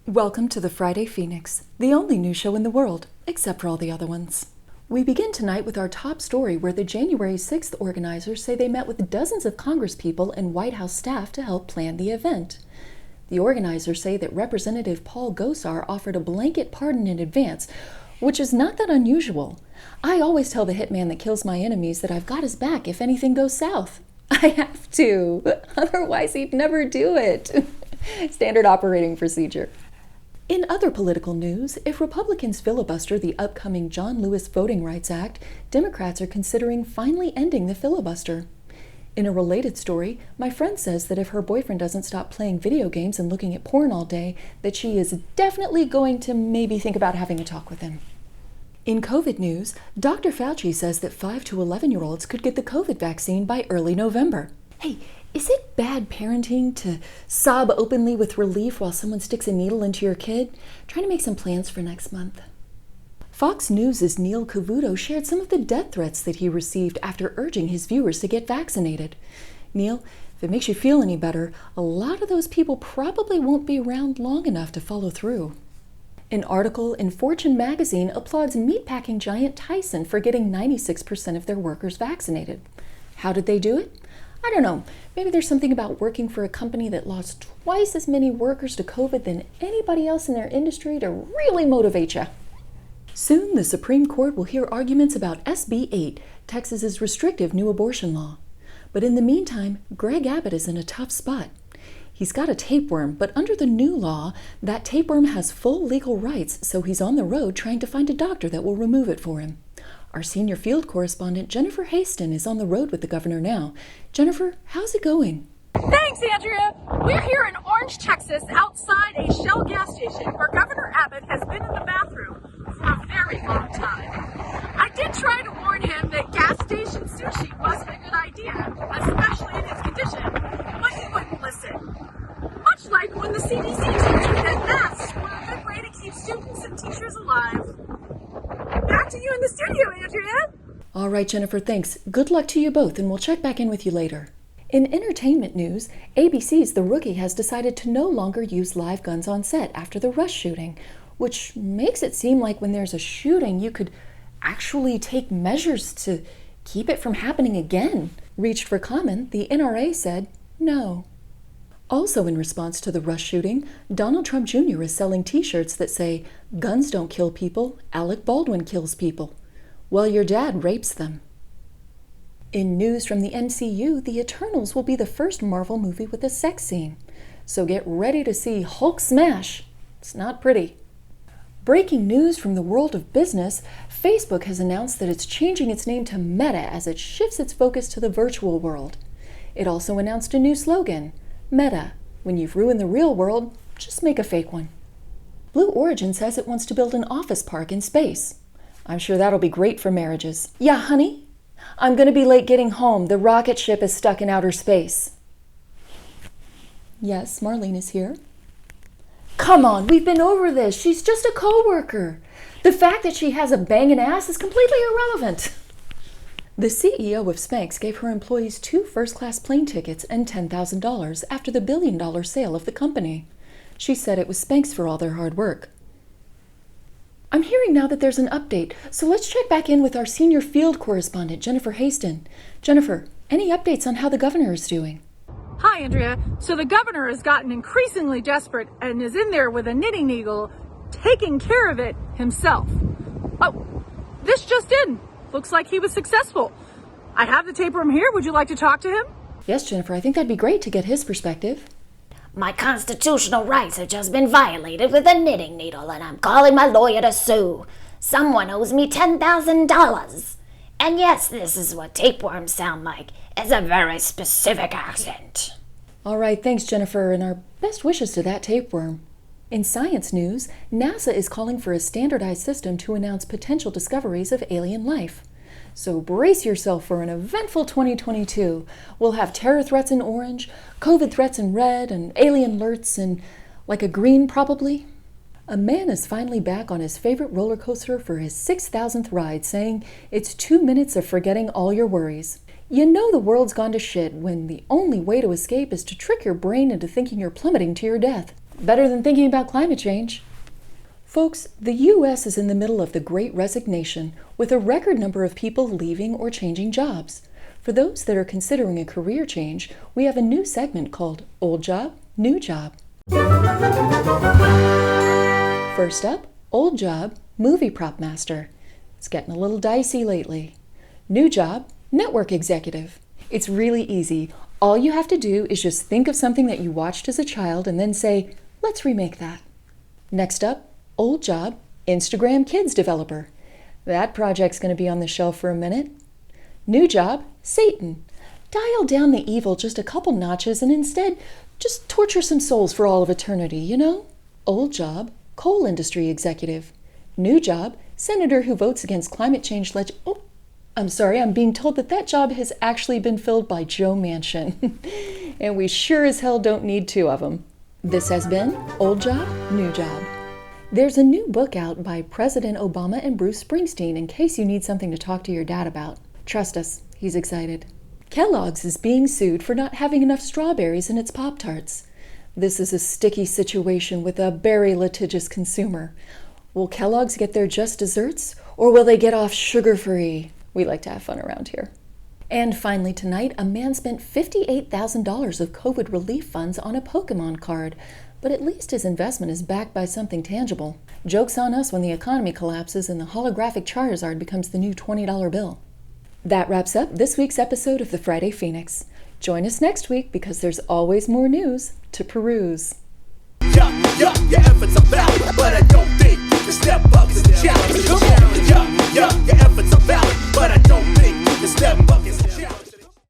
Welcome to the Friday Fenix, the only news show in the world, except for all the other ones. We begin tonight with our top story where the January 6th organizers say they met with dozens of congresspeople and White House staff to help plan the event. The organizers say that Representative Paul Gosar offered a blanket pardon in advance, which is not that unusual. I always tell the hitman that kills my enemies that I've got his back if anything goes south. I have to, otherwise he'd never do it. Standard operating procedure. In other political news, if Republicans filibuster the upcoming John Lewis Voting Rights Act, Democrats are considering finally ending the filibuster. In a related story, my friend says that if her boyfriend doesn't stop playing video games and looking at porn all day, that she is definitely going to maybe think about having a talk with him. In COVID news, Dr. Fauci says that 5 to 11-year-olds could get the COVID vaccine by early November. Hey, is it bad parenting to sob openly with relief while someone sticks a needle into your kid? Trying to make some plans for next month. Fox News' Neil Cavuto shared some of the death threats that he received after urging his viewers to get vaccinated. Neil, if it makes you feel any better, a lot of those people probably won't be around long enough to follow through. An article in Fortune magazine applauds meatpacking giant Tyson for getting 96% of their workers vaccinated. How did they do it? I don't know. Maybe there's something about working for a company that lost twice as many workers to COVID than anybody else in their industry to really motivate you. Soon, the Supreme Court will hear arguments about SB 8, Texas's restrictive new abortion law. But in the meantime, Greg Abbott is in a tough spot. He's got a tapeworm, but under the new law, that tapeworm has full legal rights, so he's on the road trying to find a doctor that will remove it for him. Our senior field correspondent, Jennifer Haston, is on the road with the governor now. Jennifer, how's it going? Thanks, Andrea. We're here in Orange, Texas, outside a Shell gas station where Governor Abbott has been in the bathroom for a very long time. I did try to warn him that gas station sushi wasn't a good idea, especially in his condition, but he wouldn't listen. Much like when the CDC told you that masks were a good way to keep students and teachers alive. Back to you in the studio, Andrea. All right, Jennifer, thanks. Good luck to you both, and we'll check back in with you later. In entertainment news, ABC's The Rookie has decided to no longer use live guns on set after the Rush shooting, which makes it seem like when there's a shooting, you could actually take measures to keep it from happening again. Reached for comment, the NRA said no. Also in response to the Rush shooting, Donald Trump Jr. is selling t-shirts that say, "Guns don't kill people, Alec Baldwin kills people." Well, your dad rapes them. In news from the MCU, The Eternals will be the first Marvel movie with a sex scene. So get ready to see Hulk smash. It's not pretty. Breaking news from the world of business, Facebook has announced that it's changing its name to Meta as it shifts its focus to the virtual world. It also announced a new slogan, Meta, when you've ruined the real world, just make a fake one. Blue Origin says it wants to build an office park in space. I'm sure that'll be great for marriages. Yeah, honey? I'm gonna be late getting home. The rocket ship is stuck in outer space. Yes, Marlene is here. Come on, we've been over this. She's just a co-worker. The fact that she has a banging ass is completely irrelevant. The CEO of Spanx gave her employees 2 first-class plane tickets and $10,000 after the billion-dollar sale of the company. She said it was Spanx for all their hard work. I'm hearing now that there's an update, so let's check back in with our senior field correspondent, Jennifer Haston. Jennifer, any updates on how the governor is doing? Hi, Andrea. So the governor has gotten increasingly desperate and is in there with a knitting needle, taking care of it himself. Oh, this just in. Looks like he was successful. I have the tapeworm here. Would you like to talk to him? Yes, Jennifer, I think that'd be great to get his perspective. My constitutional rights have just been violated with a knitting needle, and I'm calling my lawyer to sue. Someone owes me $10,000. And yes, this is what tapeworms sound like. It's a very specific accent. All right, thanks, Jennifer, and our best wishes to that tapeworm. In science news, NASA is calling for a standardized system to announce potential discoveries of alien life. So brace yourself for an eventful 2022. We'll have terror threats in orange, COVID threats in red, and alien alerts in like a green probably. A man is finally back on his favorite roller coaster for his 6,000th ride, saying it's 2 minutes of forgetting all your worries. You know the world's gone to shit when the only way to escape is to trick your brain into thinking you're plummeting to your death. Better than thinking about climate change. Folks, the U.S. is in the middle of the Great Resignation, with a record number of people leaving or changing jobs. For those that are considering a career change, we have a new segment called Old Job, New Job. First up, Old Job, Movie Prop Master. It's getting a little dicey lately. New job, Network Executive. It's really easy. All you have to do is just think of something that you watched as a child and then say, let's remake that. Next up, Old job, Instagram Kids Developer. That project's going to be on the shelf for a minute. New job, Satan. Dial down the evil just a couple notches and instead just torture some souls for all of eternity, you know? Old job, Coal Industry Executive. New job, Senator who votes against climate change Oh, I'm sorry, I'm being told that job has actually been filled by Joe Manchin. And we sure as hell don't need two of them. This has been Old Job, New Job. There's a new book out by President Obama and Bruce Springsteen in case you need something to talk to your dad about. Trust us, he's excited. Kellogg's is being sued for not having enough strawberries in its Pop-Tarts. This is a sticky situation with a very litigious consumer. Will Kellogg's get their just desserts, or will they get off sugar-free? We like to have fun around here. And finally tonight, a man spent $58,000 of COVID relief funds on a Pokemon card. But at least his investment is backed by something tangible. Joke's on us when the economy collapses and the holographic Charizard becomes the new $20 bill. That wraps up this week's episode of the Friday Phoenix. Join us next week because there's always more news to peruse. Your efforts are valid, but I don't think you can step up to the challenge. Your efforts are valid, but I don't think you can step up.